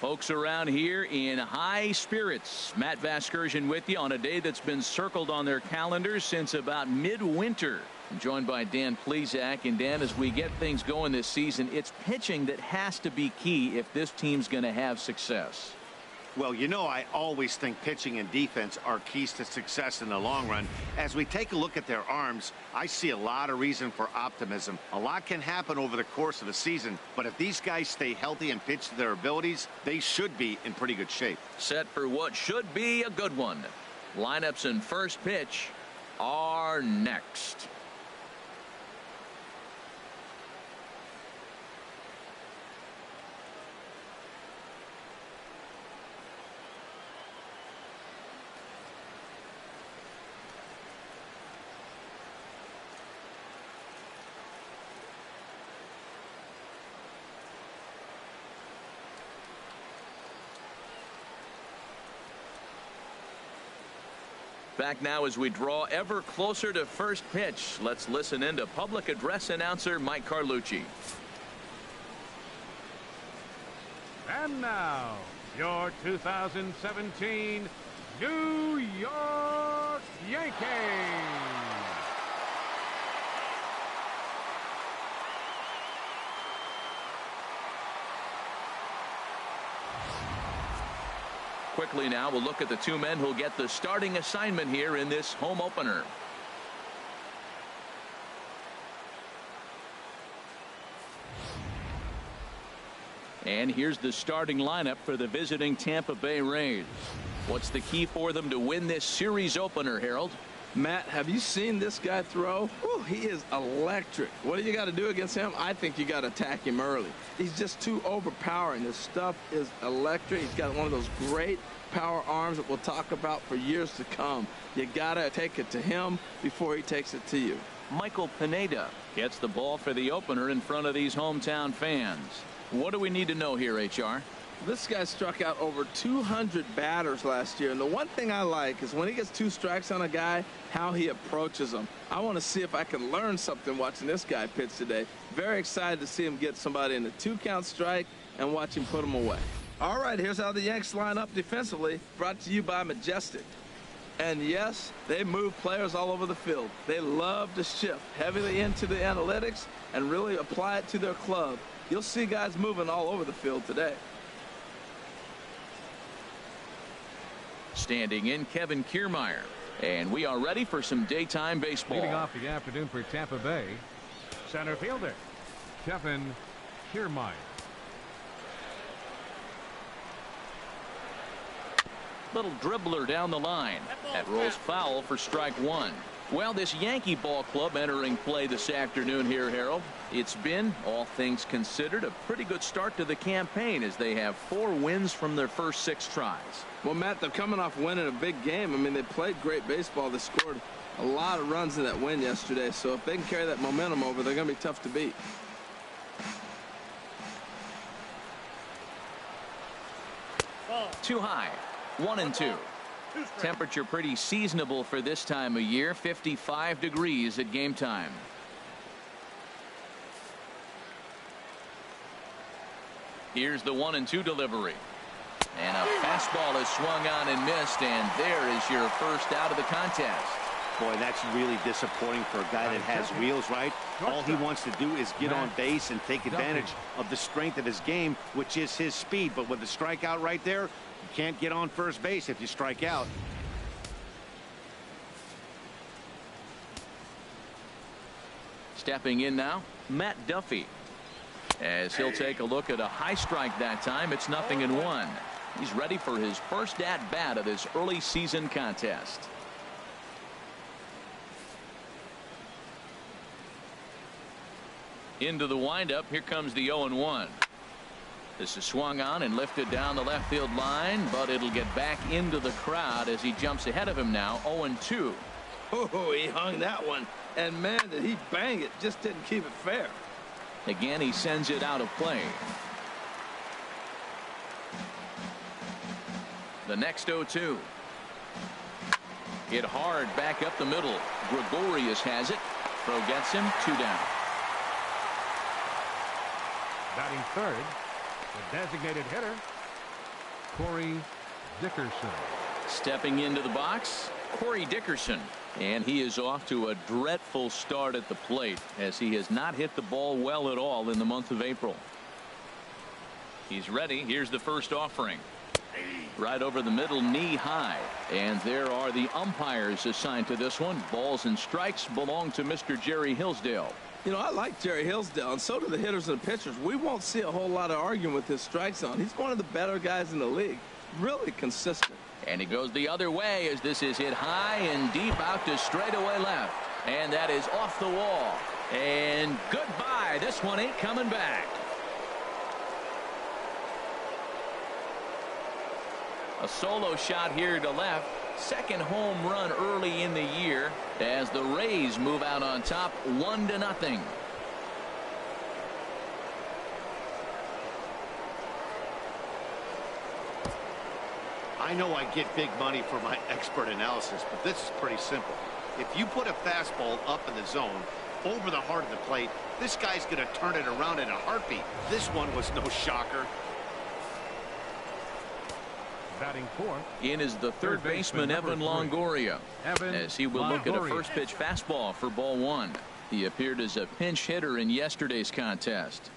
Folks around here in high spirits. Matt Vasgersian with you on a day that's been circled on their calendars since about midwinter. I'm joined by Dan Plesac. And Dan, as we get things going this season, it's pitching that has to be key if this team's going to have success. Well, you know, I always think pitching and defense are keys to success in the long run. As we take a look at their arms, I see a lot of reason for optimism. A lot can happen over the course of a season, but if these guys stay healthy and pitch to their abilities, they should be in pretty good shape. Set for what should be a good one. Lineups and first pitch are next. Back now as we draw ever closer to first pitch. Let's listen in to public address announcer Mike Carlucci. And now, your 2017 New York Yankees. Quickly now, we'll look at the two men who'll get the starting assignment here in this home opener. And here's the starting lineup for the visiting Tampa Bay Rays. What's the key for them to win this series opener, Harold? Matt, have you seen this guy throw? Whew, he is electric. What do you got to do against him? I think you got to attack him early. He's just too overpowering. His stuff is electric. He's got one of those great power arms that we'll talk about for years to come. You got to take it to him before he takes it to you. Michael Pineda gets the ball for the opener in front of these hometown fans. What do we need to know here, HR? This guy struck out over 200 batters last year, and the one thing I like is when he gets two strikes on a guy, how he approaches them. I want to see if I can learn something watching this guy pitch today. Very excited to see him get somebody in a two-count strike and watch him put them away. All right, here's how the Yanks line up defensively, brought to you by Majestic. And yes, they move players all over the field. They love to shift heavily into the analytics and really apply it to their club. You'll see guys moving all over the field today. Standing in, Kevin Kiermaier. And we are ready for some daytime baseball. Leading off the afternoon for Tampa Bay, center fielder, Kevin Kiermaier. Little dribbler down the line. That rolls foul for strike one. Well, this Yankee ball club entering play this afternoon here, Harold. It's been, all things considered, a pretty good start to the campaign as they have 4 wins from their first 6 tries. Well, Matt, they're coming off winning a big game. I mean, they played great baseball. They scored a lot of runs in that win yesterday. So if they can carry that momentum over, they're going to be tough to beat. Too high. 1-2. Temperature pretty seasonable for this time of year. 55 degrees at game time. Here's the 1-2 delivery. And a fastball is swung on and missed. And there is your first out of the contest. Boy, that's really disappointing for a guy that has wheels, right? All he wants to do is get on base and take advantage of the strength of his game, which is his speed. But with the strikeout right there, you can't get on first base if you strike out. Stepping in now, Matt Duffy. As he'll take a look at a high strike that time, it's 0-1. He's ready for his first at-bat of this early season contest. Into the windup, here comes the 0-1. This is swung on and lifted down the left field line, but it'll get back into the crowd as he jumps ahead of him now. 0-2. Oh, he hung that one. And man, did he bang it. Just didn't keep it fair. Again, he sends it out of play. The next 0-2. Hit hard back up the middle. Gregorius has it. Throw gets him. 2 down. Batting third, the designated hitter, Corey Dickerson. Stepping into the box, Corey Dickerson. And he is off to a dreadful start at the plate as he has not hit the ball well at all in the month of April. He's ready. Here's the first offering. Right over the middle, knee high. And there are the umpires assigned to this one. Balls and strikes belong to Mr. Jerry Hillsdale. You know, I like Jerry Hillsdale, and so do the hitters and the pitchers. We won't see a whole lot of arguing with his strike zone. He's one of the better guys in the league. Really consistent. And he goes the other way as this is hit high and deep out to straightaway left. And that is off the wall. And goodbye. This one ain't coming back. A solo shot here to left. Second home run early in the year as the Rays move out on top 1-0. I know I get big money for my expert analysis, but this is pretty simple. If you put a fastball up in the zone over the heart of the plate, this guy's going to turn it around in a heartbeat. This one was no shocker. Batting fourth. In is the third baseman, Evan Longoria, as he will look at a first pitch fastball for ball one. He appeared as a pinch hitter in yesterday's contest.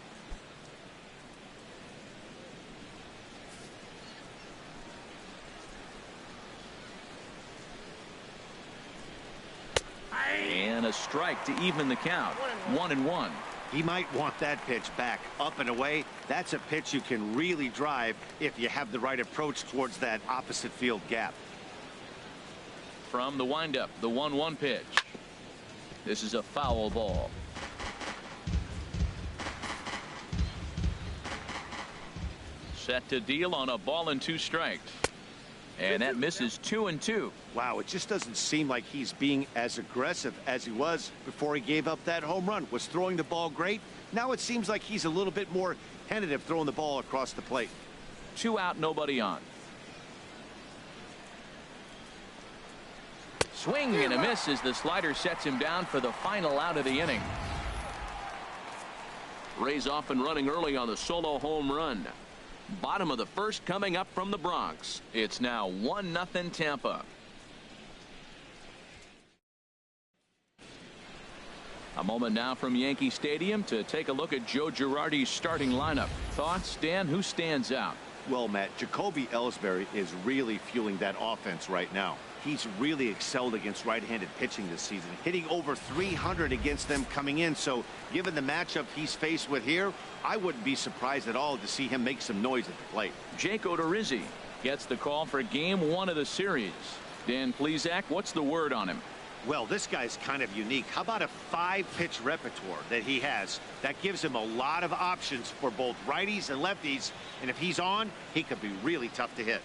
And a strike to even the count. 1-1. He might want that pitch back up and away. That's a pitch you can really drive if you have the right approach towards that opposite field gap. From the windup, the 1-1 pitch. This is a foul ball. Set to deal on a ball and 2 strikes. And that misses 2-2. Wow, it just doesn't seem like he's being as aggressive as he was before he gave up that home run. Was throwing the ball great. Now it seems like he's a little bit more tentative throwing the ball across the plate. 2 out, nobody on. Swing and a miss as the slider sets him down for the final out of the inning. Rays off and running early on the solo home run. Bottom of the first coming up from the Bronx. It's now 1-0 Tampa. A moment now from Yankee Stadium to take a look at Joe Girardi's starting lineup. Thoughts, Dan? Who stands out? Well, Matt, Jacoby Ellsbury is really fueling that offense right now. He's really excelled against right-handed pitching this season, hitting over 300 against them coming in. So given the matchup he's faced with here, I wouldn't be surprised at all to see him make some noise at the plate. Jake Odorizzi gets the call for game 1 of the series. Dan Plesac, what's the word on him? Well, this guy's kind of unique. How about a 5-pitch repertoire that he has that gives him a lot of options for both righties and lefties, and if he's on, he could be really tough to hit.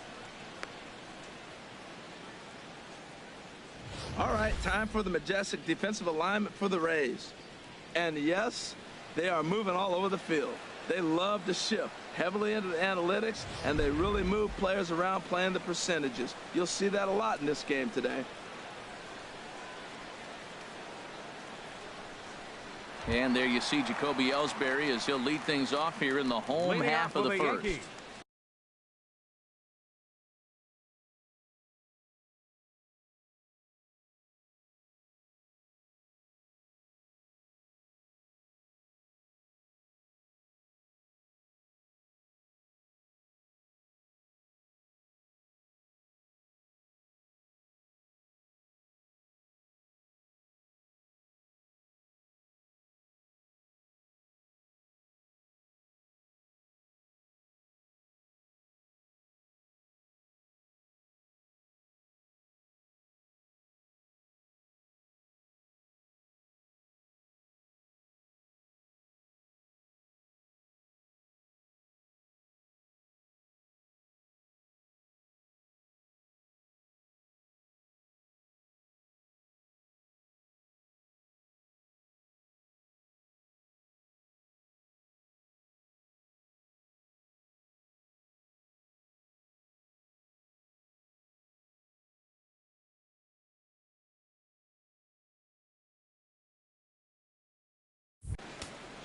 All right, time for the majestic defensive alignment for the Rays. And yes, they are moving all over the field. They love to shift heavily into the analytics, and they really move players around playing the percentages. You'll see that a lot in this game today. And there you see Jacoby Ellsbury as he'll lead things off here in the home half of the first. Yankees.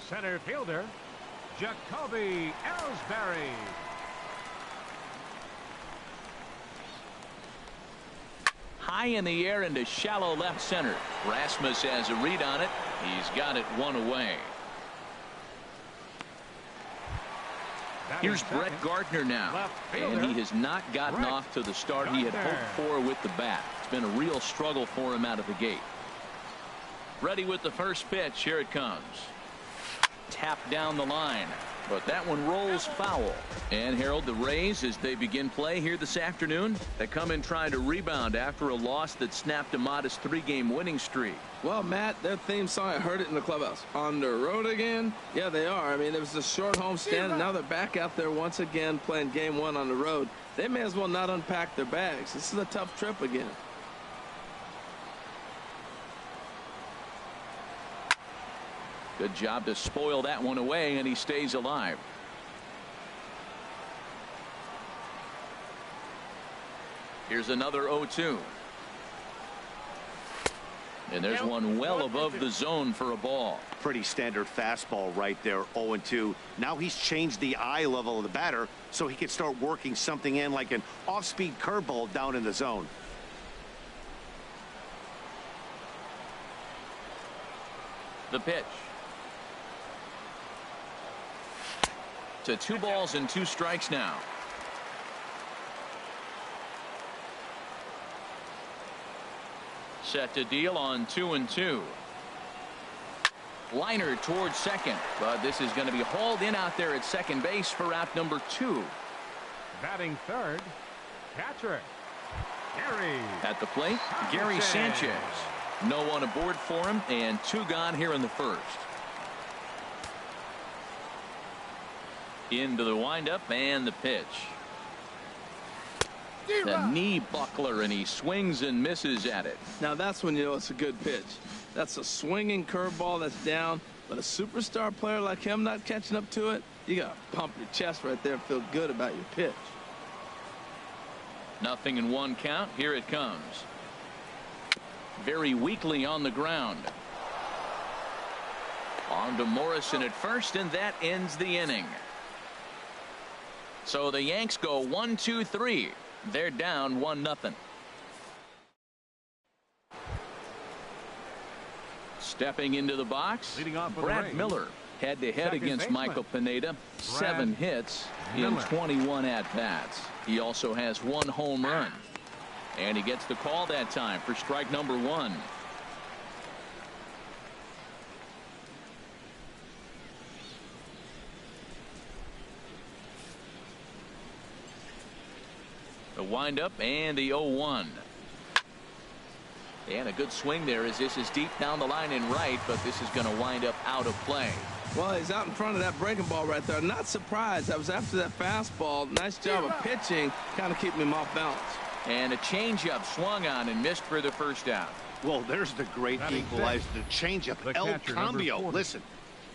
Center fielder, Jacoby Ellsbury. high in the air into shallow left center. Rasmus has a read on it. He's got it one away. Here's Brett Gardner now, and he has not gotten off to the start he had hoped for with the bat. It's been a real struggle for him out of the gate. Ready with the first pitch. Here it comes. Tapped down the line, but that one rolls foul. And Harold, the Rays, as they begin play here this afternoon, they come in trying to rebound after a loss that snapped a modest 3-game winning streak. Well, Matt, their theme song, I heard it in the clubhouse. On the road again? Yeah, they are. I mean, it was a short homestand, and now they're back out there once again playing game 1 on the road. They may as well not unpack their bags. This is a tough trip again. Good job to spoil that one away, and he stays alive. Here's another 0-2. And there's one well above the zone for a ball. Pretty standard fastball right there, 0-2. Now he's changed the eye level of the batter so he can start working something in like an off-speed curveball down in the zone. The pitch. To 2 balls and 2 strikes now. Set to deal on 2-2. Liner towards second, but this is going to be hauled in out there at second base for out number 2. Batting third, catcher Gary. At the plate, Gary Sanchez. No one aboard for him, and 2 gone here in the first. Into the windup and the pitch. The knee buckler, and he swings and misses at it. Now that's when you know it's a good pitch. That's a swinging curveball that's down, but a superstar player like him not catching up to it, you got to pump your chest right there and feel good about your pitch. 0-1 count. Here it comes. Very weakly on the ground. On to Morrison at first, and that ends the inning. So the Yanks go 1-2-3. They're down 1-0. Stepping into the box, Brad Miller head-to-head against Michael Pineda. 7 hits in 21 at-bats. He also has 1 home run. And he gets the call that time for strike number 1. The windup and the 0-1. And a good swing there as this is deep down the line in right, but this is going to wind up out of play. Well, he's out in front of that breaking ball right there. Not surprised. I was after that fastball. Nice job of pitching, kind of keeping him off balance. And a changeup swung on and missed for the first out. Well, there's the great equalizer, the changeup, El Cambio. Listen,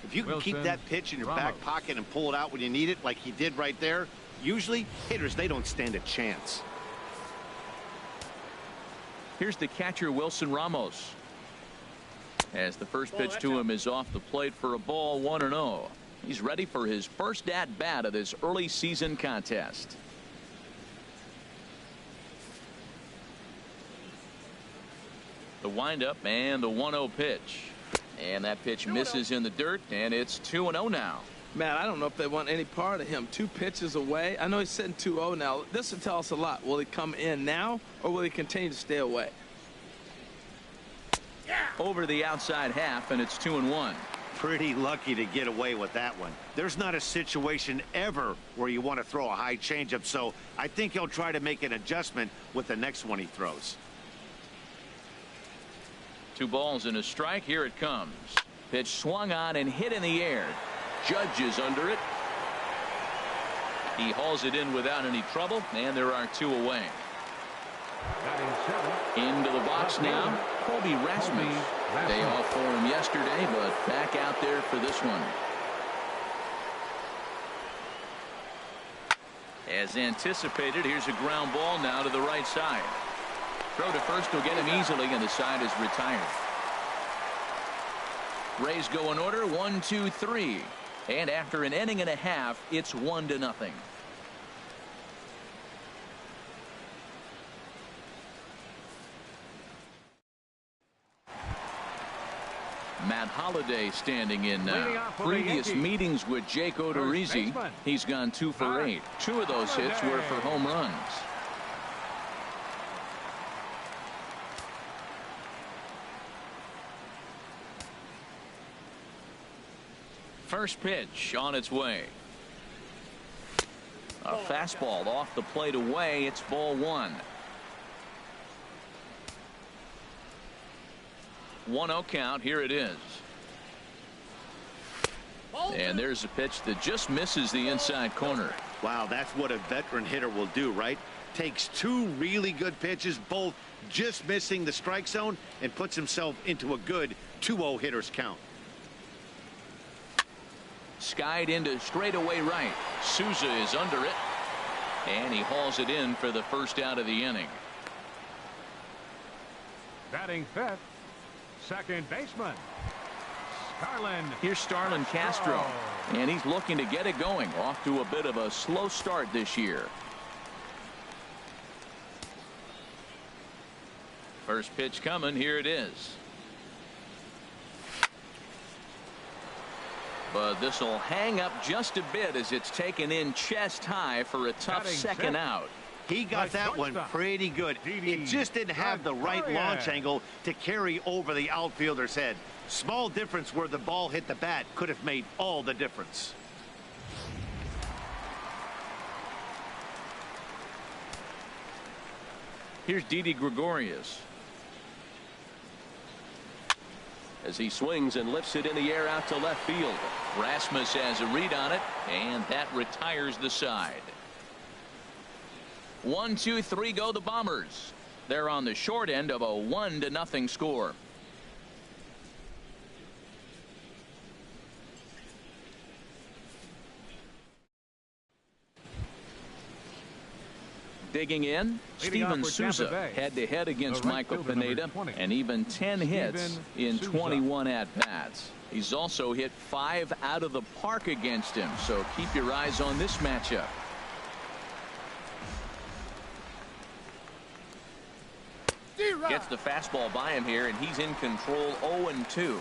if you can keep that pitch in your back pocket and pull it out when you need it like he did right there, usually hitters, they don't stand a chance. Here's the catcher, Wilson Ramos, as the first pitch to him is off the plate for a ball, 1-0. He's ready for his first at bat of this early season contest. The windup and the 1-0 pitch, and that pitch misses in the dirt, and it's 2-0 now. Man, I don't know if they want any part of him. 2 pitches away. I know he's sitting 2-0 now. This will tell us a lot. Will he come in now, or will he continue to stay away? Over the outside half, and it's 2-1. Pretty lucky to get away with that one. There's not a situation ever where you want to throw a high changeup, so I think he'll try to make an adjustment with the next one he throws. 2 balls and a strike. Here it comes. Pitch swung on and hit in the air. Judge is under it. He hauls it in without any trouble, and there are 2 away. Into the box now, Colby Rasmus. Day off for him yesterday, but back out there for this one. As anticipated, here's a ground ball now to the right side. Throw to first will get him easily, and the side is retired. Rays go in order, 1-2-3. And after an inning and a half, it's 1-0. Matt Holliday standing in now. Leading off for the Previous Yankees, meetings with Jake Odorizzi, baseman, he's gone 2 for 8. 2 of those hits were for home runs. First pitch on its way. A fastball off the plate away. It's ball 1. 1-0 count. Here it is. And there's a pitch that just misses the inside corner. Wow, that's what a veteran hitter will do, right? Takes 2 really good pitches, both just missing the strike zone, and puts himself into a good 2-0 hitter's count. Skied into straightaway right. Souza is under it, and he hauls it in for the first out of the inning. Batting fifth, second baseman, Starlin. Here's Starlin Castro, and he's looking to get it going. Off to a bit of a slow start this year. First pitch coming. Here it is. But this will hang up just a bit as it's taken in chest high for a tough second out. He got that one pretty good. It just didn't have the right launch angle to carry over the outfielder's head. Small difference where the ball hit the bat could have made all the difference. Here's Didi Gregorius. As he swings and lifts it in the air out to left field. Rasmus has a read on it, and that retires the side. 1, 2, 3 go the Bombers. They're on the short end of a 1-0 score. Digging in, Steven Souza head-to-head against Michael Pineda, and even 10 hits in 21 at-bats. He's also hit 5 out of the park against him, so keep your eyes on this matchup. Gets the fastball by him here, and he's in control. 0-2.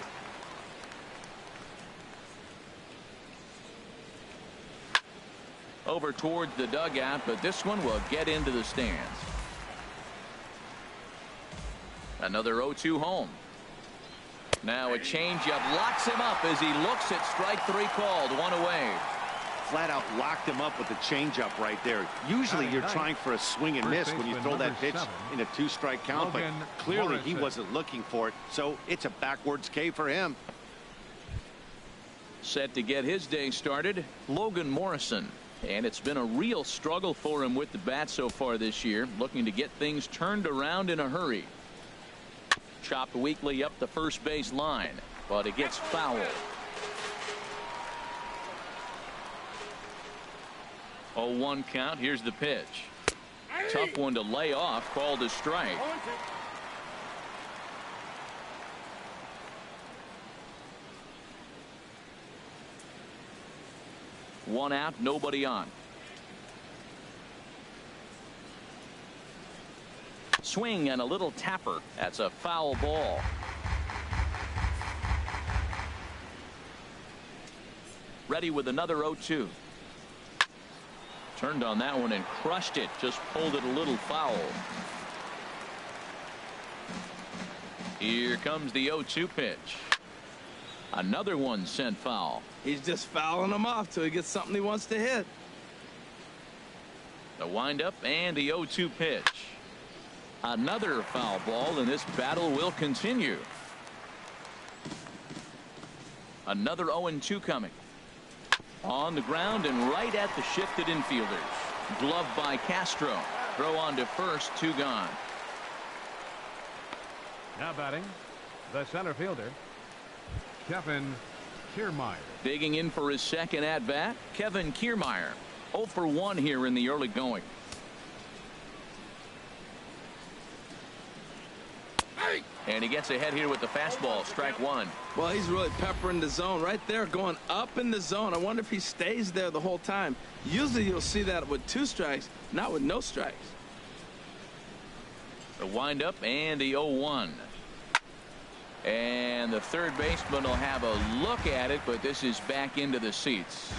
Over towards the dugout, but this one will get into the stands. Another 0-2 home. Now a changeup locks him up as he looks at strike 3 called. 1 away. Flat out locked him up with the changeup right there. Usually you're trying for a swing and miss when you throw that pitch in a 2-strike count, but clearly he wasn't looking for it, so it's a backwards K for him. Set to get his day started, Logan Morrison. And it's been a real struggle for him with the bat so far this year, looking to get things turned around in a hurry. Chopped weakly up the first base line, but it gets foul. 0-1 count. Here's the pitch. Tough one to lay off, called a strike. One out, nobody on. Swing and a little tapper. That's a foul ball. Ready with another 0-2. Turned on that one and crushed it. Just pulled it a little foul. Here comes the 0-2 pitch. Another one sent foul. He's just fouling them off till he gets something he wants to hit. The windup and the 0-2 pitch. Another foul ball, and this battle will continue. Another 0-2 coming. On the ground and right at the shifted infielders. Glove by Castro. Throw on to first, 2 gone. Now batting, the center fielder, Kevin Kiermaier. Digging in for his second at bat, Kevin Kiermaier. 0 for 1 here in the early going. And he gets ahead here with the fastball. Strike 1. Well, he's really peppering the zone right there, going up in the zone. I wonder if he stays there the whole time. Usually you'll see that with 2 strikes, not with no strikes. The windup and the 0-1. And the third baseman will have a look at it, but this is back into the seats.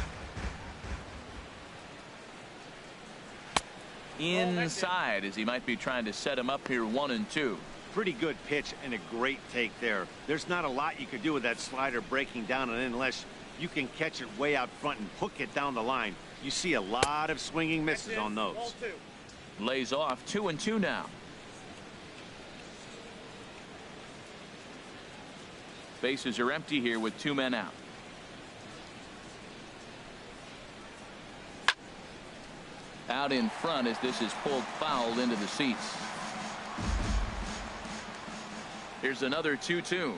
Inside, as he might be trying to set him up here 1-2. Pretty good pitch and a great take there. There's not a lot you could do with that slider breaking down, and unless you can catch it way out front and hook it down the line. You see a lot of swinging misses on those. Lays off 2-2 now. Bases are empty here with 2 men out. Out in front as this is pulled foul into the seats. Here's another 2-2.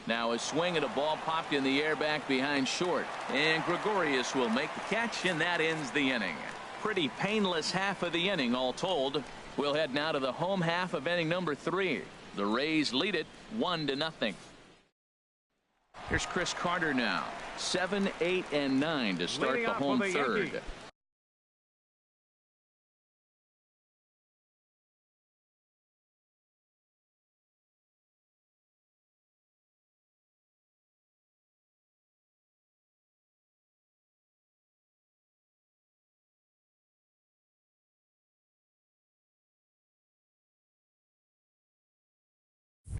Now a swing and a ball popped in the air back behind short. And Gregorius will make the catch, and that ends the inning. Pretty painless half of the inning all told. We'll head now to the home half of inning number 3. The Rays lead it 1-0. Here's Chris Carter now. 7, 8, and 9 to start the home third.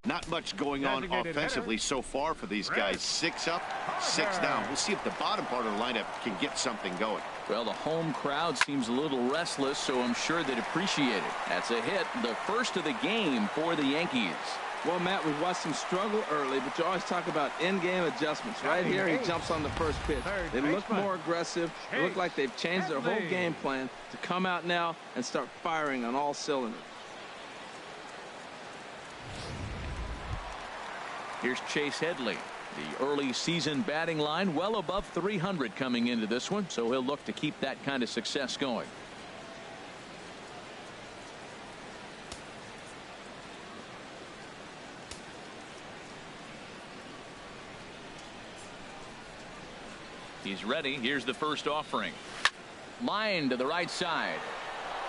Not much going on offensively so far for these guys. 6 up, 6 down. We'll see if the bottom part of the lineup can get something going. Well, the home crowd seems a little restless, so I'm sure they'd appreciate it. That's a hit, the first of the game for the Yankees. Well, Matt, we've watched him struggle early, but you always talk about in-game adjustments. Right here, he jumps on the first pitch. They look more aggressive. They look like they've changed their whole game plan to come out now and start firing on all cylinders. Here's Chase Headley. The early season batting line well above 300 coming into this one, so he'll look to keep that kind of success going. He's ready. Here's the first offering. Line to the right side.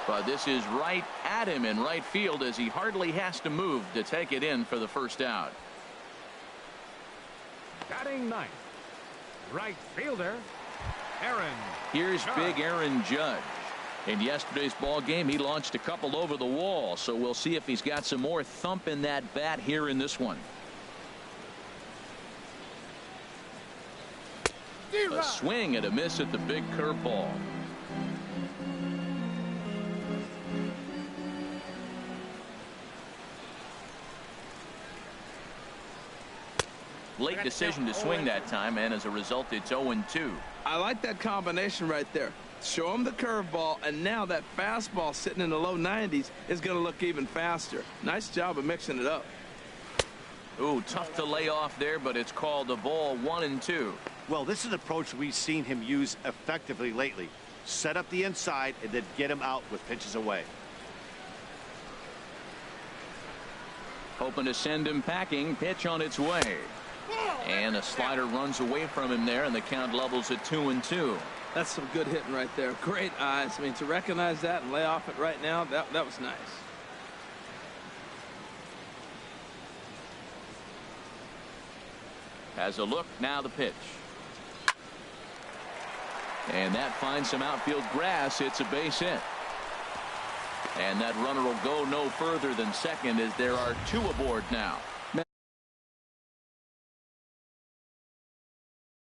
But this is right at him in right field as he hardly has to move to take it in for the first out. Batting ninth, right fielder, Aaron. Here's big Aaron Judge. In yesterday's ball game, he launched a couple over the wall, so we'll see if he's got some more thump in that bat here in this one. A swing and a miss at the big curveball. Late decision to swing that time, and as a result, it's 0-2. I like that combination right there. Show him the curveball, and now that fastball sitting in the low 90s is going to look even faster. Nice job of mixing it up. Ooh, tough to lay off there, but it's called a ball. 1-2. Well, this is an approach we've seen him use effectively lately. Set up the inside and then get him out with pitches away. Hoping to send him packing. Pitch on its way. And a slider runs away from him there, and the count levels at 2-2. That's some good hitting right there. Great eyes. I mean, to recognize that and lay off it right now, that was nice. Has a look, now the pitch. And that finds some outfield grass. It's a base hit. And that runner will go no further than second as there are 2 aboard now.